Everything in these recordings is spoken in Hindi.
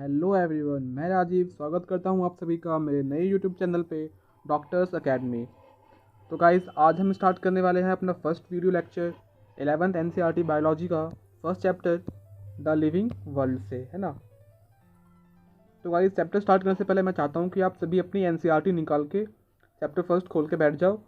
हेलो एवरीवन, मैं राजीव स्वागत करता हूं आप सभी का मेरे नए यूट्यूब चैनल पे डॉक्टर्स एकेडमी। तो गाइस, आज हम स्टार्ट करने वाले हैं अपना first video lecture 11th NCERT biology का first chapter the living world से, है ना। तो गाइस, चैप्टर स्टार्ट करने से पहले मैं चाहता हूं कि आप सभी अपनी एनसीईआरटी निकाल के चैप्टर फर्स्ट खोल के बैठ जाओ।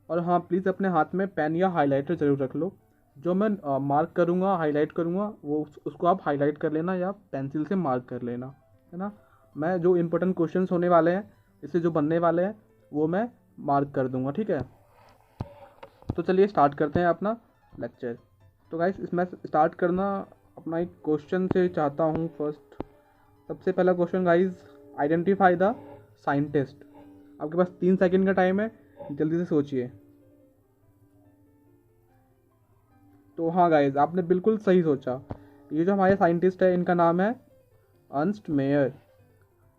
और हाँ, प्लीज़ अपने हाथ में पेन या हाईलाइटर ज़रूर रख लो। जो मैं मार्क करूँगा, हाईलाइट करूँगा, वो उसको आप हाईलाइट कर लेना या पेंसिल से मार्क कर लेना, है ना। मैं जो इम्पोर्टेंट क्वेश्चंस होने वाले हैं, इससे जो बनने वाले हैं, वो मैं मार्क कर दूँगा, ठीक है। तो चलिए स्टार्ट करते हैं अपना लेक्चर। तो गाइस, इसमें स्टार्ट करना अपना एक क्वेश्चन से चाहता हूँ। फर्स्ट सबसे पहला question guys, identify the scientist. आपके पास 3 सेकंड का टाइम है, जल्दी से सोचिए। तो हाँ गाइज, आपने बिल्कुल सही सोचा। ये जो हमारे साइंटिस्ट है, इनका नाम है अर्नस्ट मेयर।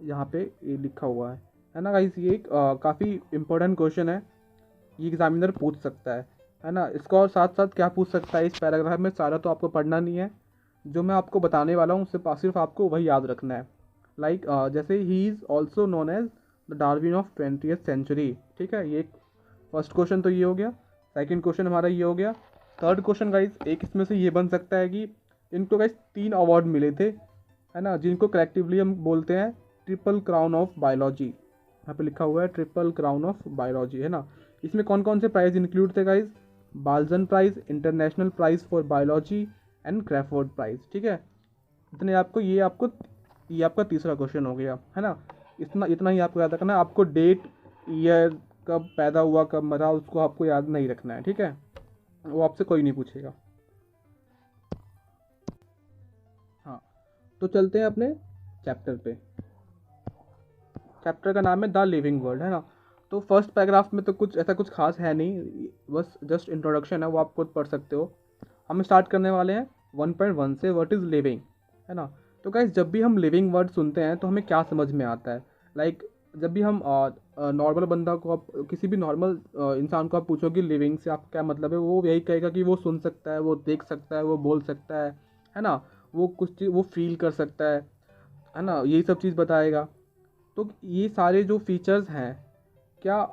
यहाँ पे ये लिखा हुआ है ना गाइज। ये एक काफ़ी इम्पोर्टेंट क्वेश्चन है, ये एग्जामिनर पूछ सकता है ना। इसका और साथ साथ क्या पूछ सकता है इस पैराग्राफ में, सारा तो आपको पढ़ना नहीं है। जो मैं आपको बताने वाला हूँ उससे सिर्फ आपको वही याद रखना है। लाइक जैसे ही is also known as the Darwin of 20th century, ठीक है। ये फर्स्ट क्वेश्चन तो ये हो गया। सेकंड क्वेश्चन हमारा ये हो गया। थर्ड क्वेश्चन गाइज, एक इसमें से ये बन सकता है कि इनको गाइज 3 अवार्ड मिले थे, है ना, जिनको कलेक्टिवली हम बोलते हैं ट्रिपल क्राउन ऑफ बायोलॉजी। यहाँ पे लिखा हुआ है ट्रिपल क्राउन ऑफ बायोलॉजी, है ना। इसमें कौन कौन से प्राइज इंक्लूड थे guys? Balzan prize, international prize for biology and Crafoord prize, ठीक है। इतने आपको ये आपका तीसरा क्वेश्चन हो गया, है ना। इतना इतना ही आपको याद रखना है। आपको डेट, ईयर, कब पैदा हुआ कब मरा, उसको आपको याद नहीं रखना है, ठीक है। वो आपसे कोई नहीं पूछेगा। हाँ, तो चलते हैं अपने चैप्टर पे। चैप्टर का नाम है द लिविंग वर्ल्ड, है ना। तो फर्स्ट पैराग्राफ में तो कुछ खास है नहीं, बस जस्ट इंट्रोडक्शन है, वो आप खुद पढ़ सकते हो। हम स्टार्ट करने वाले हैं 1.1 से, व्हाट इज़ लिविंग, है ना। तो गाइस, जब भी हम लिविंग वर्ड सुनते हैं तो हमें क्या समझ में आता है? लाइक जब भी हम नॉर्मल बंदा को, आप किसी भी नॉर्मल इंसान को आप पूछोगे लिविंग से आप क्या मतलब है, वो यही कहेगा कि वो सुन सकता है, वो देख सकता है, वो बोल सकता है ना। वो कुछ चीज़ वो फील कर सकता है ना, यही सब चीज़ बताएगा। तो ये सारे जो फीचर्स हैं, क्या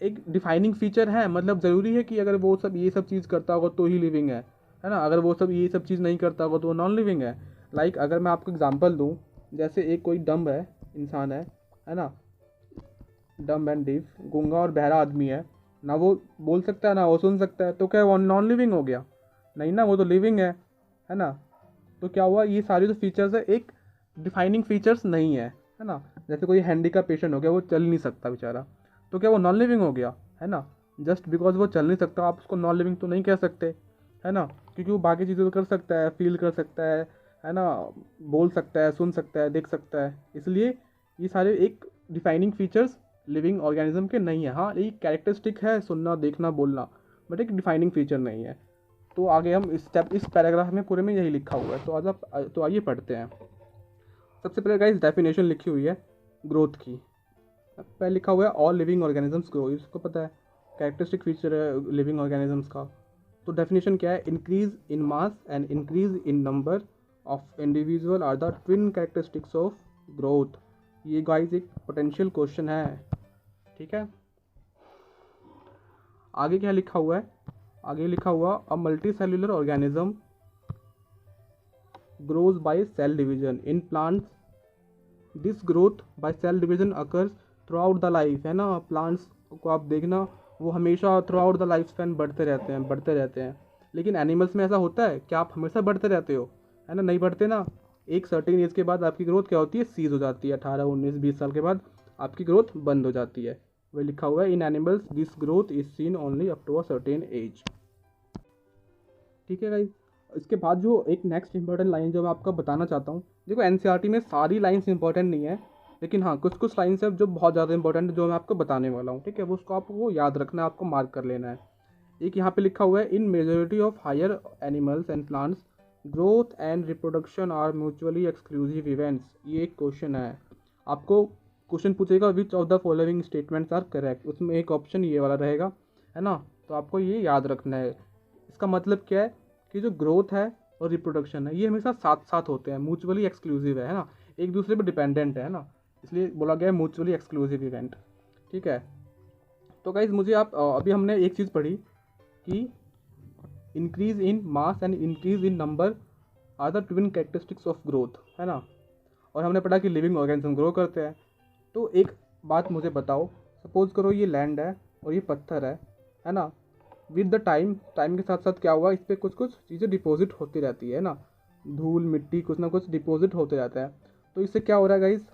एक डिफाइनिंग फीचर है? मतलब ज़रूरी है कि अगर वो सब ये सब चीज़ करता होगा तो ही लिविंग है ना। अगर वो सब ये सब चीज़ नहीं करता होगा तो वो नॉन लिविंग है। लाइक अगर मैं आपको एग्जांपल दूं, जैसे एक कोई डम्ब है, इंसान है ना, डम्ब एंड डीफ, गूंगा और बहरा आदमी है ना। वो बोल सकता है ना वो सुन सकता है, तो क्या वो नॉन लिविंग हो गया? नहीं ना, वो तो लिविंग है ना। तो क्या हुआ, ये सारे जो फीचर्स है एक डिफाइनिंग फीचर्स नहीं है ना। जैसे कोई हैंडी का पेशेंट हो गया, वो चल नहीं सकता बेचारा, तो क्या वो नॉन लिविंग हो गया? है ना। जस्ट बिकॉज वो चल नहीं सकता आप उसको नॉन लिविंग तो नहीं कह सकते, है ना। क्योंकि वो बाकी चीज़ें तो कर सकता है, फील कर सकता है ना, बोल सकता है, सुन सकता है, देख सकता है। इसलिए ये सारे एक डिफाइनिंग फीचर्स लिविंग ऑर्गेनिज्म के नहीं है। हाँ, ये कैरेक्टरिस्टिक है, सुनना, देखना, बोलना, बट एक डिफाइनिंग फीचर नहीं है। तो आगे हम इस पैराग्राफ में पूरे में यही लिखा हुआ है। तो आज आप तो आइए पढ़ते हैं। सबसे पहले गाइस डेफिनेशन लिखी हुई है ग्रोथ की। पहले लिखा हुआ है ऑल लिविंग ऑर्गेनिजम्स ग्रो, इसको पता है, कैरेक्टरिस्टिक फीचर है लिविंग ऑर्गेनिजम्स का। तो डेफिनेशन क्या है? Increase in mass and increase in number of individual are the twin characteristics of growth. ये गाइस एक पोटेंशियल क्वेश्चन है, ठीक है। आगे क्या लिखा हुआ है? आगे लिखा हुआ a multi cellular organism grows by cell division in plants. This growth by cell division occurs throughout the life, है ना। प्लांट्स को आप देखना, वो हमेशा through out the life span बढ़ते रहते हैं। लेकिन एनिमल्स में ऐसा होता है क्या आप हमेशा बढ़ते रहते हो? है ना, नहीं बढ़ते ना। एक सर्टेन एज के बाद आपकी ग्रोथ क्या होती है? सीज हो जाती है। 18, 19, 20 साल के बाद आपकी ग्रोथ बंद हो जाती है। वही लिखा हुआ है in animals this growth is seen only up to a certain age, ठीक है गाइज। इसके बाद जो एक नेक्स्ट इंपॉर्टेंट लाइन जो मैं आपको बताना चाहता हूँ, देखो एनसीईआरटी में सारी लाइंस इंपॉर्टेंट नहीं है, लेकिन हाँ कुछ कुछ लाइंस है जो बहुत ज़्यादा इंपॉर्टेंट है, जो मैं आपको बताने वाला हूँ, ठीक है। वो उसको आपको याद रखना है, आपको मार्क कर लेना है। एक यहाँ पे लिखा हुआ है in majority of higher animals and plants growth and reproduction are mutually exclusive events. ये एक क्वेश्चन है, आपको क्वेश्चन पूछेगा which of the following statements are correct, उसमें एक ऑप्शन ये वाला रहेगा, है ना। तो आपको ये याद रखना है। इसका मतलब क्या है कि जो ग्रोथ है और रिप्रोडक्शन है ये हमेशा साथ साथ होते हैं, म्यूचुअली एक्सक्लूसिव है ना। एक दूसरे पर डिपेंडेंट है ना, इसलिए बोला गया है म्यूचुअली एक्सक्लूसिव इवेंट। ठीक है, तो गाइज मुझे आप अभी हमने एक चीज़ पढ़ी कि increase in mass and increase in number are the twin characteristics of growth, है ना। और हमने पढ़ा कि लिविंग ऑर्गेनिज्म ग्रो करते हैं। तो एक बात मुझे बताओ, सपोज करो ये लैंड है और ये पत्थर है ना। विद द टाइम के साथ साथ क्या हुआ, इस पर कुछ कुछ चीज़ें डिपॉजिट होती रहती है ना, धूल मिट्टी कुछ ना कुछ डिपॉजिट होते रहता है। तो इससे क्या हो रहा है गाइज,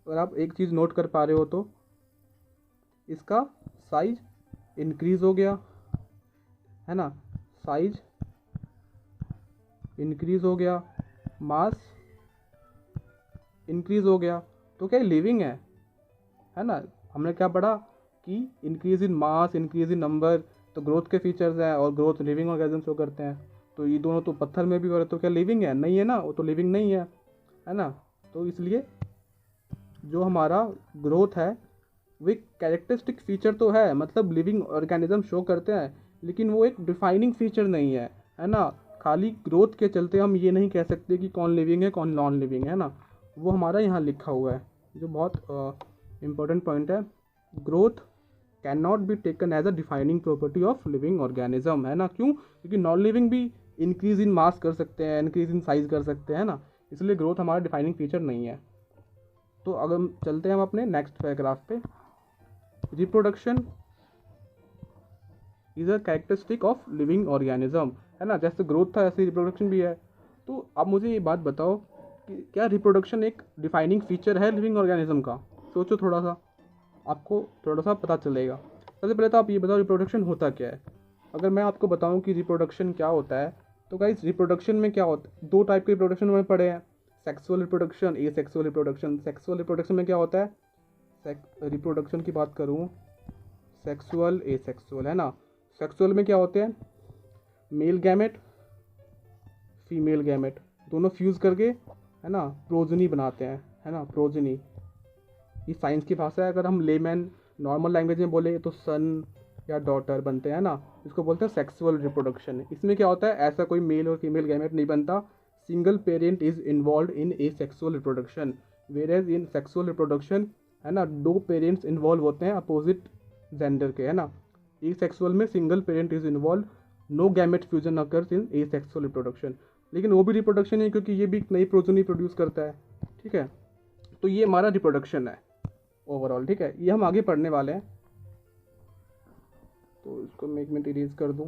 अगर आप एक चीज़ नोट कर पा रहे हो तो इसका साइज इंक्रीज हो गया, है ना, साइज इंक्रीज हो गया, मास इंक्रीज हो गया। तो क्या लिविंग है ना। हमने क्या पढ़ा कि increase in mass increase in number तो ग्रोथ के फीचर्स हैं, और ग्रोथ लिविंग ऑर्गेनिज्म शो करते हैं। तो ये दोनों तो पत्थर में भी हो रहे, तो क्या लिविंग है? नहीं है ना, वो तो लिविंग नहीं है ना। तो इसलिए जो हमारा ग्रोथ है वो एक कैरेक्टरिस्टिक फीचर तो है, मतलब लिविंग ऑर्गेनिज्म शो करते हैं, लेकिन वो एक डिफाइनिंग फीचर नहीं है ना। खाली ग्रोथ के चलते हम ये नहीं कह सकते कि कौन लिविंग है कौन नॉन लिविंग है ना। वो हमारा यहाँ लिखा हुआ है, जो बहुत इम्पोर्टेंट पॉइंट है। Growth can not be taken as a defining property of living organism, है ना। क्यों? क्योंकि नॉन लिविंग भी इंक्रीज इन मास कर सकते हैं, इंक्रीज इन साइज कर सकते हैं ना, इसलिए ग्रोथ हमारा डिफाइनिंग फीचर नहीं है। तो अगर हम चलते हैं हम अपने नेक्स्ट पैराग्राफ पे, reproduction is a characteristic of living organism, है ना। जैसे ग्रोथ था ऐसे रिप्रोडक्शन भी है। तो अब मुझे ये बात बताओ कि क्या रिप्रोडक्शन एक डिफाइनिंग फीचर है लिविंग ऑर्गेनिज्म का? सोचो थोड़ा सा, आपको थोड़ा सा पता चलेगा। सबसे पहले तो आप ये बताओ रिप्रोडक्शन होता क्या है। अगर मैं आपको बताऊं कि रिप्रोडक्शन क्या होता है, तो गाइस रिप्रोडक्शन में क्या होता है, दो टाइप के रिप्रोडक्शन में पढ़े हैं, सेक्सुअल रिप्रोडक्शन, ए सेक्सुअल रिप्रोडक्शन। सेक्सुअल रिप्रोडक्शन में क्या होता है, रिप्रोडक्शन की बात करूँ, सेक्सुअल ए सेक्सुअल, है ना। सेक्सुअल में क्या होते हैं, मेल गैमेट फीमेल गैमेट दोनों फ्यूज़ करके, है ना, प्रोजनी बनाते हैं, है ना, प्रोजनी। ये साइंस की भाषा है। अगर हम लेमैन नॉर्मल लैंग्वेज में बोले तो सन या डॉटर बनते हैं ना, इसको बोलते हैं सेक्सुअल रिप्रोडक्शन। इसमें क्या होता है, ऐसा कोई मेल और फीमेल गैमेट नहीं बनता, single parent is involve in asexual reproduction. Whereas in sexual reproduction, है ना, दो पेरेंट्स इन्वॉल्व होते हैं अपोजिट जेंडर के, है ना। ए सेक्सुअल में single parent is involve, no gamete fusion occurs in asexual reproduction. लेकिन वो भी रिप्रोडक्शन है क्योंकि ये भी नई प्रोजनी प्रोड्यूस करता है। ठीक है, तो ये हमारा रिप्रोडक्शन है ओवरऑल। ठीक है, ये हम आगे पढ़ने वाले हैं, तो इसको मैं 1 मिनट इरेज कर दूं।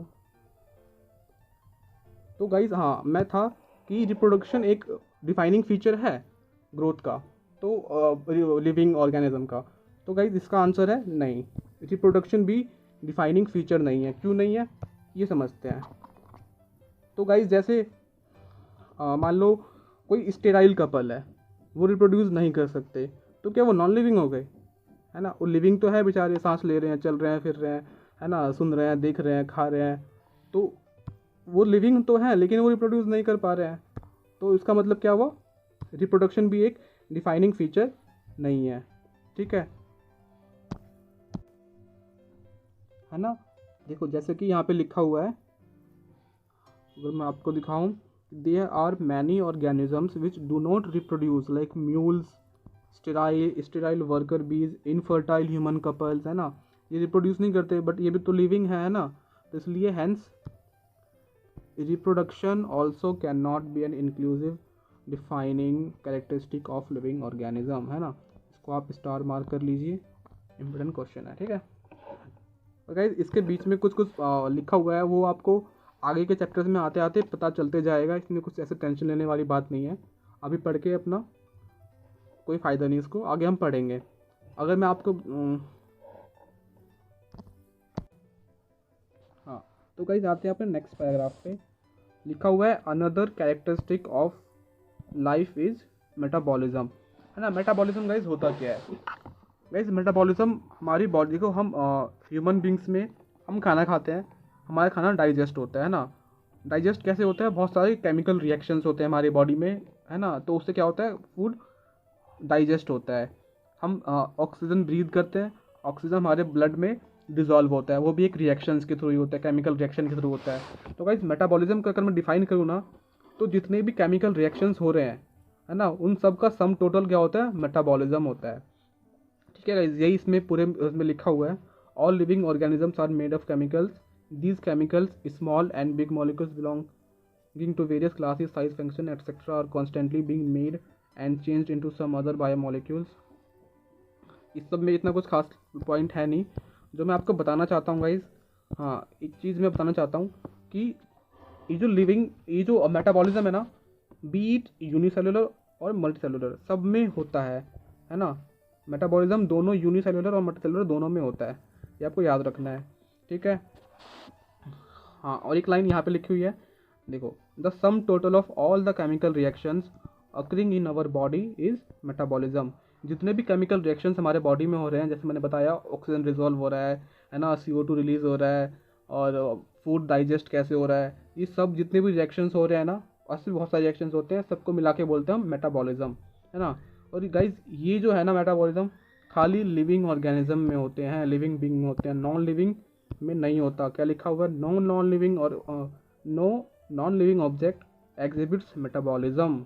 तो गाइज हाँ, मैं था कि रिप्रोडक्शन एक डिफाइनिंग फीचर है ग्रोथ का, तो लिविंग ऑर्गेनिज्म का। तो गाइज इसका आंसर है नहीं, रिप्रोडक्शन भी डिफाइनिंग फीचर नहीं है। क्यों नहीं है, ये समझते हैं। तो गाइज जैसे मान लो कोई स्टेराइल कपल है, वो रिप्रोड्यूस नहीं कर सकते, तो क्या वो नॉन लिविंग हो गए, है ना। वो लिविंग तो है, बेचारे सांस ले रहे हैं, चल रहे हैं, फिर रहे हैं, है ना, सुन रहे हैं, देख रहे हैं, खा रहे हैं, तो वो लिविंग तो है, लेकिन वो रिप्रोड्यूस नहीं कर पा रहे हैं। तो इसका मतलब क्या हुआ, रिप्रोडक्शन भी एक डिफाइनिंग फीचर नहीं है। ठीक है ना। देखो जैसे कि यहाँ पे लिखा हुआ है, अगर मैं आपको दिखाऊं, there are many organisms which do not reproduce like mules, sterile worker bees, infertile human couples, है ना। ये रिप्रोड्यूस नहीं करते, बट ये भी तो लिविंग है ना। तो इसलिए hence reproduction also can not be an inclusive defining characteristic of living organism, है ना। इसको आप स्टार मार्क कर लीजिए, इम्पोर्टेंट क्वेश्चन है। ठीक है, और गाइस इसके बीच में कुछ कुछ लिखा हुआ है, वो आपको आगे के चैप्टर्स में आते आते पता चलते जाएगा। इसमें कुछ ऐसे टेंशन लेने वाली बात नहीं है, अभी पढ़ के अपना कोई फ़ायदा नहीं, इसको आगे हम पढ़ेंगे। अगर मैं आपको हाँ, तो गाइस आते हैं अपने नेक्स्ट पैराग्राफ पे। लिखा हुआ है another characteristic of life is metabolism, है ना। मेटाबॉलिज्म गाइस होता क्या है, गाइस मेटाबॉलिज्म हमारी बॉडी को, हम ह्यूमन बींग्स में हम खाना खाते हैं, हमारा खाना डाइजेस्ट होता है ना। डाइजेस्ट कैसे होता है, बहुत सारे केमिकल रिएक्शंस होते हैं हमारी बॉडी में, है ना। तो उससे क्या होता है, फूड डाइजेस्ट होता है। हम ऑक्सीजन ब्रीथ करते हैं, ऑक्सीजन हमारे ब्लड में डिजॉल्व होता है, वो भी एक रिएक्शंस के थ्रू ही होता है, केमिकल रिएक्शन के थ्रू होता है। तो गाइस मेटाबॉलिज्म का अगर मैं डिफाइन करूँ ना, तो जितने भी केमिकल रिएक्शंस हो रहे हैं, है ना, उन सब का सम टोटल क्या होता है, मेटाबॉलिज्म होता है। ठीक है गाइस, यही इसमें पूरे इसमें लिखा हुआ है। All living organisms are made of chemicals, these chemicals small and big molecules belonging to various classes, size, function etcetera are constantly being made and changed into some other biomolecules. इस सब में इतना कुछ खास पॉइंट है नहीं। जो मैं आपको बताना चाहता हूँ गाइस, हाँ एक चीज़ मैं बताना चाहता हूँ कि ये जो मेटाबॉलिज्म है ना, बीट यूनिसेलुलर और मल्टीसेलुलर सब में होता है ना। मेटाबॉलिज्म दोनों यूनिसेलुलर और मल्टीसेलुलर दोनों में होता है, ये आपको याद रखना है। ठीक है, हाँ और एक लाइन यहाँ पे लिखी हुई है, देखो, the sum total of all the chemical reactions occurring in our body is metabolism. जितने भी केमिकल रिएक्शंस हमारे बॉडी में हो रहे हैं, जैसे मैंने बताया ऑक्सीजन रिजॉल्व हो रहा है ना, CO2 रिलीज हो रहा है, और फूड डाइजेस्ट कैसे हो रहा है, ये सब जितने भी रिएक्शंस हो रहे हैं ना, ऐसे बहुत सारे रिएक्शंस होते हैं, सबको मिला के बोलते हैं हम मेटाबॉलिज्म, है ना। और गाइज ये जो है ना मेटाबॉलिज्म खाली लिविंग ऑर्गेनिज्म में होते हैं, लिविंग बीइंग में होते हैं, नॉन लिविंग में नहीं होता। क्या लिखा हुआ है, नो नॉन लिविंग और no non living object exhibits metabolism.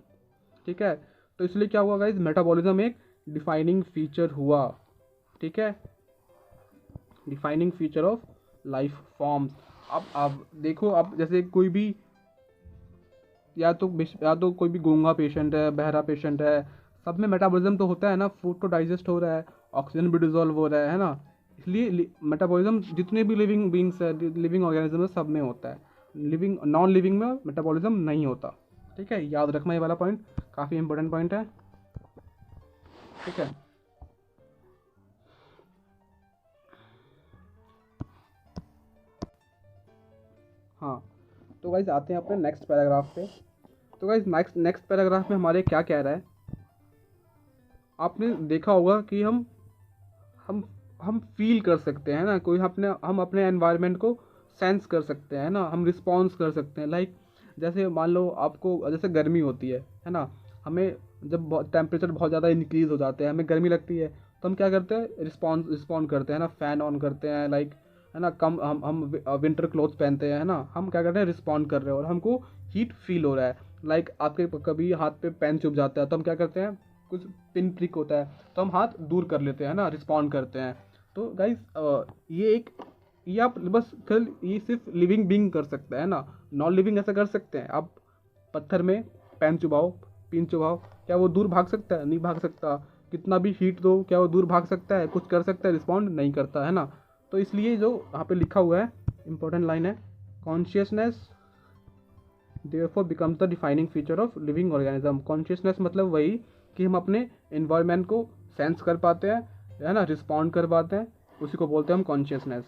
ठीक है, तो इसलिए क्या हुआ गाइज, मेटाबॉलिज्म एक डिफाइनिंग फीचर हुआ। ठीक है, defining feature of life forms. अब देखो, अब जैसे कोई भी या तो कोई भी गूंगा पेशेंट है, बहरा पेशेंट है, सब में मेटाबॉलिज्म तो होता है ना, फूड तो डाइजेस्ट हो रहा है, ऑक्सीजन भी डिजोल्व हो रहा है ना। इसलिए मेटाबॉलिज्म जितने भी लिविंग बींग्स है, लिविंग ऑर्गेनिज्म है, सब में होता है। लिविंग नॉन लिविंग में मेटाबॉलिज्म नहीं होता। ठीक है, याद रखना ये वाला पॉइंट, काफ़ी इंपॉर्टेंट पॉइंट है। ठीक है, हाँ तो गाइज आते हैं अपने नेक्स्ट पैराग्राफ पे। तो गाइज नेक्स्ट पैराग्राफ में हमारे क्या कह रहा है, आपने देखा होगा कि हम फील कर सकते हैं ना, कोई हम अपने एनवायरनमेंट को सेंस कर सकते हैं ना, हम रिस्पॉन्स कर सकते हैं। लाइक जैसे मान लो आपको जैसे गर्मी होती है ना, हमें जब टेम्परेचर बहुत ज़्यादा इंक्रीज़ हो जाते हैं, हमें गर्मी लगती है, तो हम क्या करते हैं, रिस्पॉन्ड करते हैं ना, फ़ैन ऑन करते हैं, लाइक है ना, कम हम विंटर क्लोथ्स पहनते हैं, है ना, हम क्या करते हैं, रिस्पॉन्ड कर रहे हैं और हमको हीट फील हो रहा है। लाइक आपके कभी हाथ पे पेन चुभ जाता है, तो हम क्या करते हैं, कुछ पिन प्रिक होता है तो हम हाथ दूर कर लेते हैं ना, रिस्पॉन्ड करते हैं। तो गाइस ये आप बस कल ये सिर्फ लिविंग बीइंग कर सकता है ना, नॉन लिविंग ऐसा कर सकते हैं। आप पत्थर में पेन चुभाओ, पिन चुभाओ, क्या वो दूर भाग सकता है, नहीं भाग सकता। कितना भी हीट दो, क्या वो दूर भाग सकता है, कुछ कर सकता है, रिस्पॉन्ड नहीं करता, है ना। तो इसलिए जो यहाँ पे लिखा हुआ है इंपॉर्टेंट लाइन है, consciousness therefore becomes the defining feature of living organism. Consciousness मतलब वही कि हम अपने इन्वायरमेंट को सेंस कर पाते हैं, है ना, रिस्पॉन्ड कर पाते हैं, उसी को बोलते हैं हम कॉन्शियसनेस,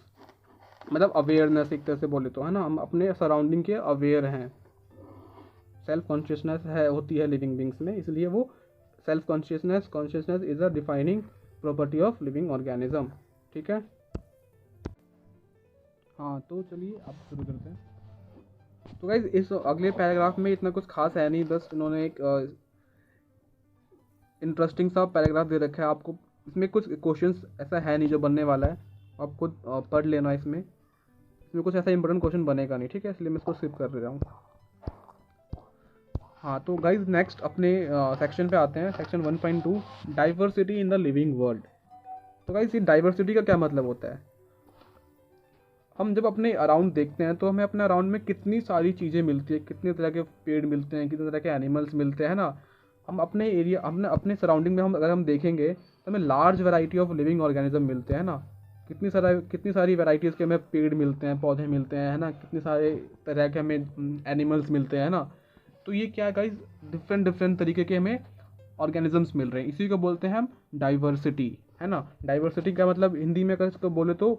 मतलब अवेयरनेस एक तरह से बोले तो, है ना, हम अपने सराउंडिंग के अवेयर हैं। सेल्फ कॉन्शियसनेस होती है लिविंग बींग्स में, इसलिए वो self consciousness is a defining property of living organism. ठीक है, हाँ तो चलिए अब शुरू करते हैं। तो गाइज इस अगले पैराग्राफ में इतना कुछ खास है नहीं, बस इन्होंने एक इंटरेस्टिंग सा पैराग्राफ दे रखा है आपको। इसमें कुछ क्वेश्चंस ऐसा है नहीं जो बनने वाला है, आप खुद पढ़ लेना। इसमें कुछ ऐसा इंपॉर्टेंट क्वेश्चन बनेगा नहीं, ठीक है, इसलिए मैं इसको स्किप कर रहा हूँ। हाँ तो गाइज नेक्स्ट अपने सेक्शन पे आते हैं, section 1.2, diversity in the living world. तो गाइज ये डाइवर्सिटी का क्या मतलब होता है, हम जब अपने अराउंड देखते हैं तो हमें अपने अराउंड में कितनी सारी चीज़ें मिलती है, कितने तरह के पेड़ मिलते हैं, कितने तरह के एनिमल्स मिलते हैं ना। हम अपने एरिया अपने सराउंडिंग में अगर हम देखेंगे तो हमें large variety of living organism मिलते हैं ना। कितनी सारी वैराइटीज़ के हमें पेड़ मिलते हैं, पौधे मिलते हैं, है ना, कितने सारे तरह के हमें एनिमल्स मिलते हैं ना। तो ये क्या गाइस, डिफरेंट तरीके के हमें ऑर्गेनिजम्स मिल रहे हैं, इसी को बोलते हैं हम डाइवर्सिटी, है ना। डाइवर्सिटी का मतलब हिंदी में अगर इसको बोले तो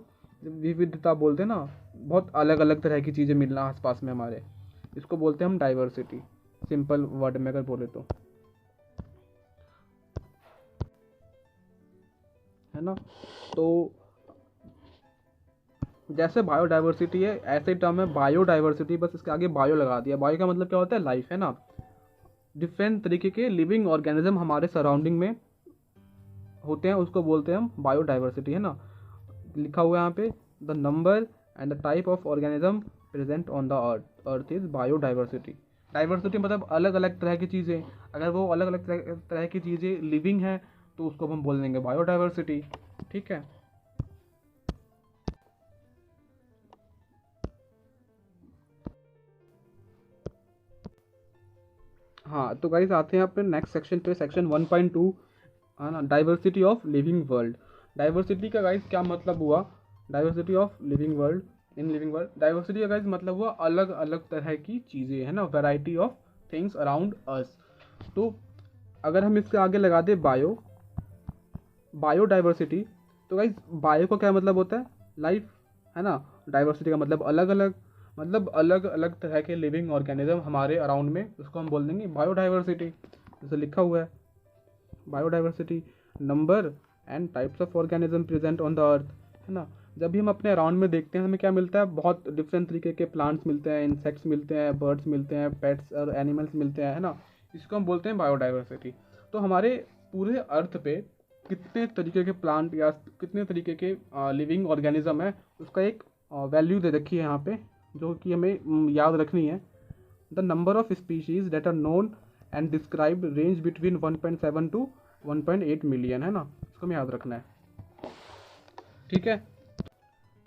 विविधता बोलते हैं ना, बहुत अलग अलग तरह की चीज़ें मिलना आसपास में हमारे, इसको बोलते हैं हम डाइवर्सिटी, सिंपल वर्ड में अगर बोले तो, है ना। तो जैसे बायोडाइवर्सिटी है ऐसे टर्म है बायोडाइवर्सिटी, बस इसके आगे बायो लगा दिया। बायो का मतलब क्या होता है, लाइफ, है ना। डिफरेंट तरीके के लिविंग ऑर्गेनिज्म हमारे सराउंडिंग में होते हैं, उसको बोलते हैं हम बायोडाइवर्सिटी, है ना। लिखा हुआ है यहाँ पे, the number and the type of organism present on the earth is biodiversity. Diversity मतलब अलग अलग तरह की चीज़ें, अगर वो अलग अलग तरह की चीज़ें लिविंग हैं तो उसको हम बोल देंगे बायोडाइवर्सिटी। ठीक है। हाँ तो गाइस आते हैं अपने नेक्स्ट सेक्शन पे, सेक्शन 1.2, है ना, diversity of living world. Diversity का गाइस क्या मतलब हुआ? Diversity of living world, in living world, diversity का गाइस मतलब हुआ अलग अलग तरह की चीज़ें, है ना, variety of things around us. तो अगर हम इसके आगे लगा दें बायोडाइवर्सिटी, तो गाइस बायो का क्या मतलब होता है? लाइफ, है ना। डाइवर्सिटी का मतलब अलग अलग तरह के लिविंग ऑर्गेनिज्म हमारे अराउंड में, उसको हम बोल देंगे बायोडाइवर्सिटी। जैसे लिखा हुआ है biodiversity, number and types of organism present on the earth, है ना। जब भी हम अपने अराउंड में देखते हैं हमें क्या मिलता है? बहुत डिफरेंट तरीके के प्लांट्स मिलते हैं, इंसेक्ट्स मिलते हैं, बर्ड्स मिलते हैं, पेट्स और एनिमल्स मिलते हैं, है ना। इसको हम बोलते हैं बायोडाइवर्सिटी। तो हमारे पूरे अर्थ पे कितने तरीके के प्लांट या कितने तरीके के लिविंग ऑर्गेनिज्म है, उसका एक वैल्यू दे रखी है यहाँ पे, जो कि हमें याद रखनी है। The number of species that are known and describe range between 1.7 to 1.8 million, है ना। इसको हमें याद रखना है। ठीक है।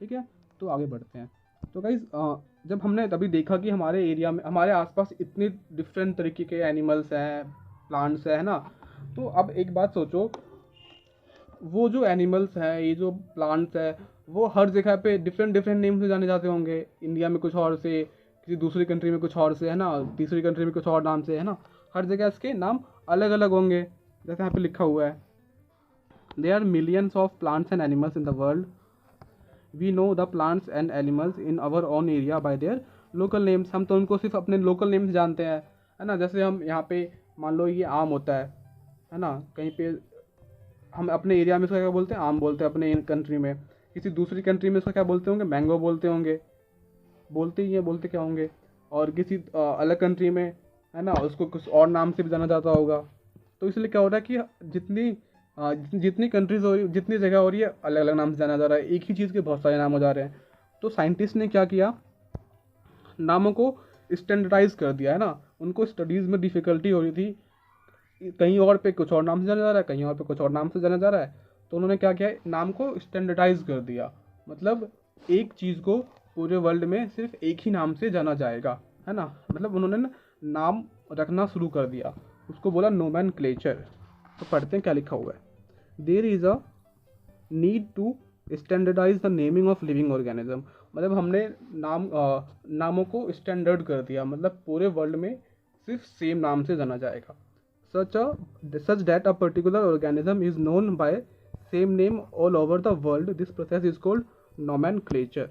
ठीक है, तो आगे बढ़ते हैं। तो गाइज जब हमने तभी देखा कि हमारे एरिया में, हमारे आसपास इतने डिफरेंट तरीके के एनिमल्स हैं, प्लांट्स है ना। तो अब एक बात सोचो, वो जो एनिमल्स हैं, ये जो प्लांट्स है, वो हर जगह पे डिफरेंट डिफरेंट नेम से जाने जाते होंगे। इंडिया में कुछ और से, किसी दूसरी कंट्री में कुछ और से, है ना, तीसरी कंट्री में कुछ और नाम से, है ना। हर जगह इसके नाम अलग अलग होंगे। जैसे यहाँ पे लिखा हुआ है, there are millions of plants and animals in the world. We know the plants and animals in our own area by their local names. हम तो उनको सिर्फ अपने लोकल नेम से जानते हैं, है ना। जैसे हम यहाँ पे मान लो ये आम होता है ना, कहीं पे हम अपने एरिया में इसका क्या बोलते हैं? आम बोलते हैं अपने कंट्री में। किसी दूसरी कंट्री में इसका क्या बोलते होंगे? मैंगो बोलते होंगे, बोलते ही है, बोलते क्या होंगे। और किसी अलग कंट्री में, है ना, उसको कुछ और नाम से भी जाना जाता होगा। तो इसलिए क्या हो रहा है कि जितनी कंट्रीज हो रही, जितनी जगह हो रही है, अलग अलग नाम से जाना जा रहा है। एक ही चीज़ के बहुत सारे नाम हो जा रहे हैं। तो साइंटिस्ट ने क्या किया, नामों को स्टैंडर्डाइज कर दिया, है ना। उनको स्टडीज़ में डिफ़िकल्टी हो रही थी, कहीं और पे कुछ और नाम से जाना जा रहा है, कहीं और पे कुछ और नाम से जाना जा रहा है। तो उन्होंने क्या किया, नाम को स्टैंडर्डाइज कर दिया। मतलब एक चीज़ को पूरे वर्ल्ड में सिर्फ एक ही नाम से जाना जाएगा, है ना। मतलब उन्होंने ना नाम रखना शुरू कर दिया, उसको बोला नोमेनक्लेचर। तो पढ़ते हैं क्या लिखा हुआ है। There is a need to standardize the naming of living organism. मतलब हमने नामों को स्टैंडर्ड कर दिया, मतलब पूरे वर्ल्ड में सिर्फ सेम नाम से जाना जाएगा। such that a particular organism is known by same name all over the world. This process is called nomenclature.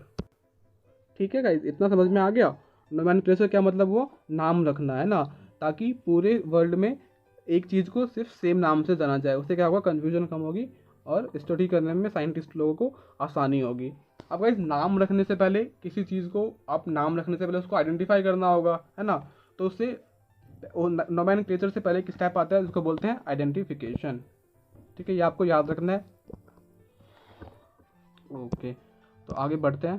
ठीक है गाइज, इतना समझ में आ गया। nomenclature क्या मतलब हुआ? नाम रखना, है ना, ताकि पूरे वर्ल्ड में एक चीज़ को सिर्फ सेम नाम से जाना जाए। उससे क्या होगा? कन्फ्यूजन कम होगी और स्टडी करने में साइंटिस्ट लोगों को आसानी होगी। अब गाइज नाम रखने से पहले, किसी चीज़ को आप नाम रखने से पहले उसको आइडेंटिफाई करना होगा, है ना। तो उससे नोमेनक्लेचर से पहले एक स्टेप आता है जिसको बोलते हैं आइडेंटिफिकेशन। ठीक है, ये आपको याद रखना है। ओके, तो आगे बढ़ते हैं।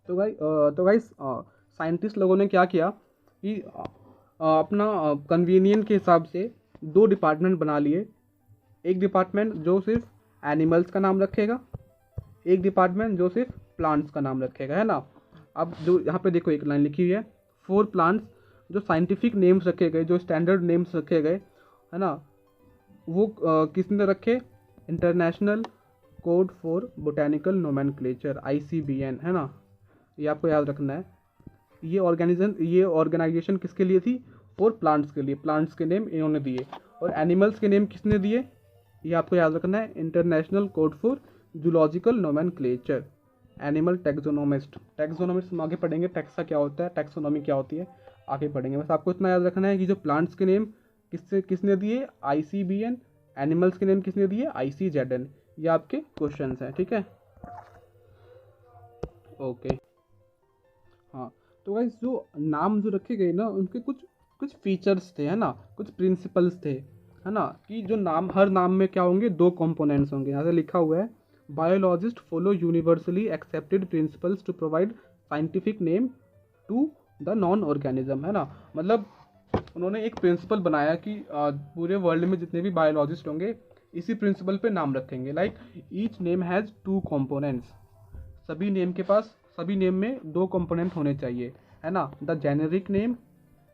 तो गाइस साइंटिस्ट लोगों ने क्या किया कि अपना कन्वीनियंट के हिसाब से दो डिपार्टमेंट बना लिए। एक डिपार्टमेंट जो सिर्फ एनिमल्स का नाम रखेगा, एक डिपार्टमेंट जो सिर्फ प्लांट्स का नाम रखेगा, है ना। अब जो यहाँ पे देखो एक लाइन लिखी हुई है, 4 प्लांट्स जो साइंटिफिक नेम्स रखे गए, जो स्टैंडर्ड नेम्स रखे गए, है ना, वो किसने रखे? International code for botanical nomenclature, ICBN, है ना। ये आपको याद रखना है। ये ऑर्गेनाइजेशन किसके लिए थी? फॉर प्लांट्स के लिए। प्लांट्स के नेम इन्होंने दिए। और एनिमल्स के नेम किसने दिए? ये आपको याद रखना है, international code for zoological nomenclature, animal taxonomist. Taxonomist हम आगे पढ़ेंगे, टैक्सा क्या होता है, टैक्सोनॉमी क्या होती है, आगे पढ़ेंगे। बस आपको इतना याद रखना है कि जो प्लांट्स के नेम किसने दिए? ICBN। एनिमल्स के नेम किसने दिए? ICZN। ये आपके क्वेश्चंस हैं, ठीक है। ओके, हाँ। तो गाइस जो नाम जो रखे गए ना, उनके कुछ कुछ फीचर्स थे, है ना, कुछ प्रिंसिपल्स थे, है ना, कि जो नाम, हर नाम में क्या होंगे? 2 कंपोनेंट्स होंगे। यहाँ से लिखा हुआ है, biologist follow universally accepted principles to provide scientific name to the known organism, है ना। मतलब उन्होंने एक प्रिंसिपल बनाया कि पूरे वर्ल्ड में जितने भी बायोलॉजिस्ट होंगे इसी प्रिंसिपल पे नाम रखेंगे। Like each name has 2 components, सभी नेम के पास, सभी नेम में 2 कंपोनेंट होने चाहिए, है ना। The generic name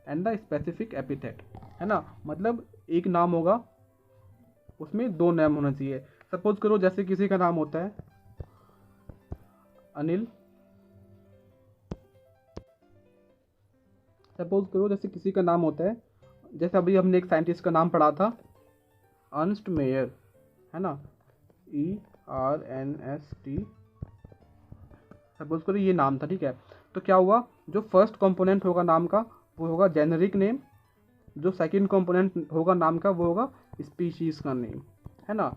and the specific epithet, है ना। मतलब एक नाम होगा उसमें 2 नाम होना चाहिए। सपोज करो जैसे किसी का नाम होता है अनिल, सपोज करो जैसे किसी का नाम होता है, जैसे अभी हमने एक साइंटिस्ट का नाम पढ़ा था अर्नस्ट मेयर, है ना, ERNST, सपोज करो ये नाम था, ठीक है। तो क्या हुआ, जो फर्स्ट कंपोनेंट होगा नाम का वो होगा जेनेरिक नेम, जो सेकंड कंपोनेंट होगा नाम का वो होगा स्पीशीज़ का नेम, है ना।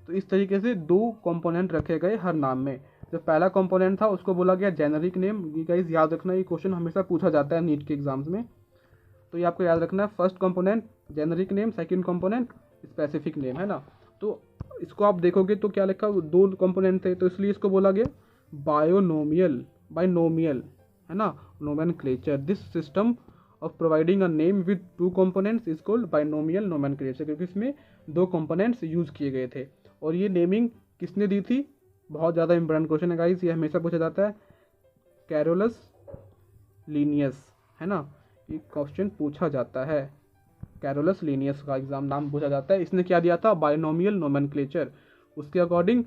तो इस तरीके से 2 कंपोनेंट रखे गए हर नाम में। जो पहला कंपोनेंट था उसको बोला गया जेनेरिक नेम। ये गाइस याद रखना, ये क्वेश्चन हमेशा पूछा जाता है नीट के एग्जाम्स में, तो ये आपको याद रखना है। First component generic name, second component specific name, है ना। तो इसको आप देखोगे तो क्या लिखा, 2 कंपोनेंट थे तो इसलिए इसको बोला गया बाइनोमियल, है ना, nomenclature. This system of providing a name with 2 components is called binomial nomenclature, क्योंकि इसमें 2 कंपोनेंट्स यूज किए गए थे। और ये नेमिंग किसने दी थी, बहुत ज़्यादा इंपॉर्टेंट क्वेश्चन है गाइस, ये हमेशा पूछा जाता है, कैरोलस लीनियस, है ना। ये क्वेश्चन पूछा जाता है, कैरोलस लीनियस का एग्जाम नाम पूछा जाता है। इसने क्या दिया था, बाइनोमियल नोमेनक्लेचर। उसके according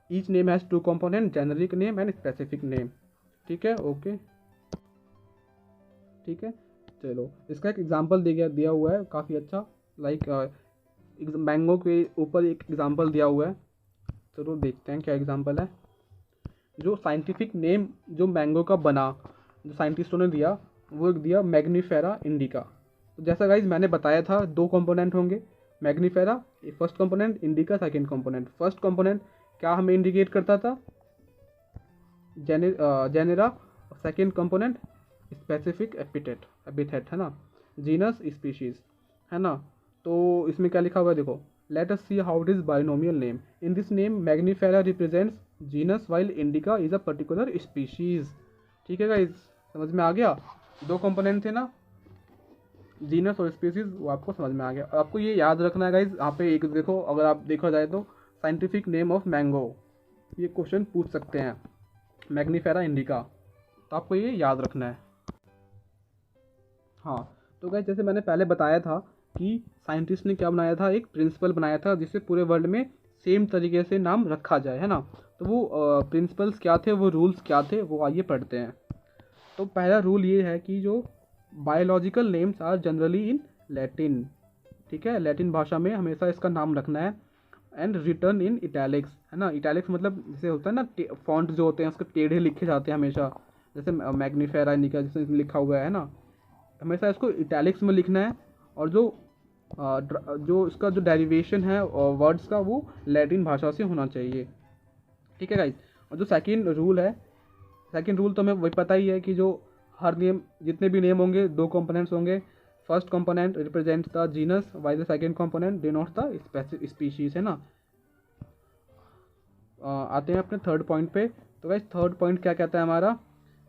each name has 2 component, generic name and specific name, ठीक है। ओके, ठीक है, चलो इसका एक एग्जांपल दिया हुआ है काफ़ी अच्छा। लाइक मैंगो के ऊपर एक एग्जांपल दिया हुआ है, चलो देखते हैं क्या एग्जांपल है। जो साइंटिफिक नेम जो मैंगो का बना, जो साइंटिस्टों ने दिया, वो एक दिया मैग्नीफेरा इंडिका। तो जैसा गाइज मैंने बताया था 2 कंपोनेंट होंगे, Mangifera first component, indica second component. First component क्या हमें इंडिकेट करता था, genera, second component specific epithet, है ना, जीनस स्पीशीज, है ना। तो इसमें क्या लिखा हुआ है देखो, let us see how it is binomial name. In this name Mangifera represents genus while indica is a particular species, ठीक है गाइज, समझ में आ गया। 2 कंपोनेंट थे ना, जीनस और स्पीसीज, वो आपको समझ में आ गया। आपको ये याद रखना है गाइज, यहाँ पे एक देखो, अगर आप देखा जाए तो साइंटिफिक नेम ऑफ मैंगो, ये क्वेश्चन पूछ सकते हैं, मैग्नीफेरा इंडिका, तो आपको ये याद रखना है। हाँ, तो गाइज जैसे मैंने पहले बताया था कि साइंटिस्ट ने क्या बनाया था, एक प्रिंसिपल बनाया था जिससे पूरे वर्ल्ड में सेम तरीके से नाम रखा जाए, है ना। तो वो प्रिंसिपल्स क्या थे, वो रूल्स क्या थे, वो आइए पढ़ते हैं। तो पहला रूल ये है कि जो biological names are generally in Latin, ठीक है, लैटिन भाषा में हमेशा इसका नाम रखना है। एंड रिटर्न इन इटैलिक्स, है ना। इटैलिक्स मतलब जैसे होता है ना, फॉन्ट जो होते हैं उसके टेढ़े लिखे जाते हैं हमेशा, जैसे मैग्नीफेरा इंडिका जैसे लिखा हुआ है ना, हमेशा इसको इटैलिक्स में लिखना है। और जो इसका जो डेरिवेशन है वर्ड्स का, वो लैटिन भाषा से होना चाहिए, ठीक है गाइज। और जो सेकंड रूल है, सेकंड रूल तो हमें वही पता ही है कि जो हर नेम, जितने भी नेम होंगे 2 कंपोनेंट्स होंगे। First component represents the genus while the second component denotes the species, है ना। आते हैं अपने थर्ड पॉइंट पे। तो गाइस थर्ड पॉइंट क्या कहता है हमारा,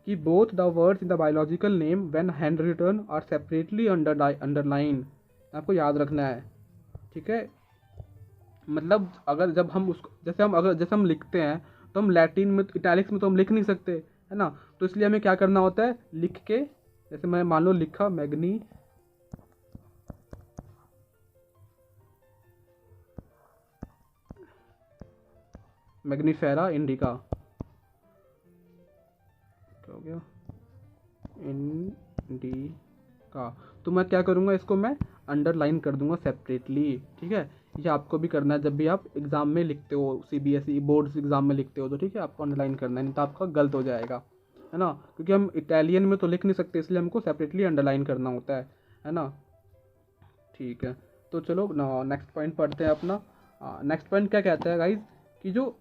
कि both the words in the biological name when handwritten are separately underline, आपको याद रखना है, ठीक है। मतलब अगर जब हम उसको जैसे हम लिखते हैं तो हम लैटिन में, इटैलिक्स में तो हम लिख नहीं सकते, है ना। तो इसलिए हमें क्या करना होता है, लिख के, जैसे मैं मान लो लिखा मैग्नीफेरा इंडिका, क्या हो गया, इंडिका, तो मैं क्या करूँगा, इसको मैं अंडरलाइन कर दूंगा सेपरेटली, ठीक है। ये आपको भी करना है जब भी आप एग्ज़ाम में लिखते हो, CBSE बोर्ड्स एग्ज़ाम में लिखते हो तो, ठीक है, आपको अंडरलाइन करना है, नहीं तो आपका गलत हो जाएगा, है ना। क्योंकि हम इटालियन में तो लिख नहीं सकते, इसलिए हमको सेपरेटली अंडरलाइन करना होता है ना। ठीक है, तो चलो नेक्स्ट पॉइंट पढ़ते हैं अपना। नेक्स्ट पॉइंट क्या कहता है गाइज, कि जो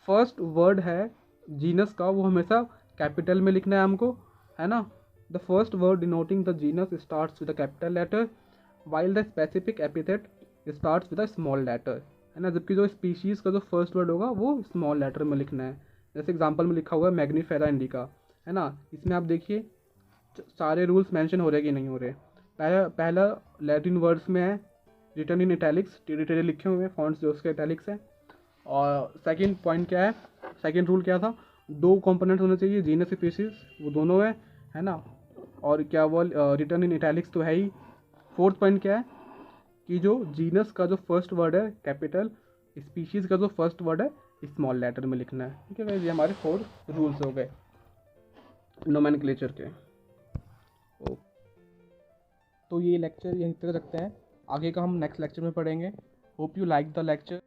फर्स्ट वर्ड है जीनस का, वो हमेशा कैपिटल में लिखना है हमको, है ना। The first word denoting the genus starts with a capital letter while the specific epithet starts with a small letter, है ना। जबकि जो स्पीशीज़ का जो फर्स्ट वर्ड होगा वो स्मॉल लेटर में लिखना है। जैसे एग्जांपल में लिखा हुआ है मैग्नीफेरा इंडिका, है ना। इसमें आप देखिए सारे रूल्स मेंशन हो रहे कि नहीं हो रहे। पहला लैटिन वर्ड्स में है, रिटर्न इन इटैलिक्स, टेढ़े टेढ़े लिखे हुए हैं, फॉन्ट्स जो उसके इटैलिक्स है। और सेकंड पॉइंट क्या है, सेकंड रूल क्या था, 2 कंपोनेंट्स होने चाहिए, जीनस स्पीशीज, वो दोनों है ना। और क्या वो रिटर्न इन इटैलिक्स तो है ही। फोर्थ पॉइंट क्या है कि जो जीनस का जो फर्स्ट वर्ड है कैपिटल, स्पीशीज़ का जो फर्स्ट वर्ड है स्मॉल लेटर में लिखना है। ठीक है गाइस, ये हमारे 4 रूल्स हो गए नोमेनक्लेचर के। तो ये लेक्चर यहीं तक रखते हैं, आगे का हम नेक्स्ट लेक्चर में पढ़ेंगे। Hope you like the lecture.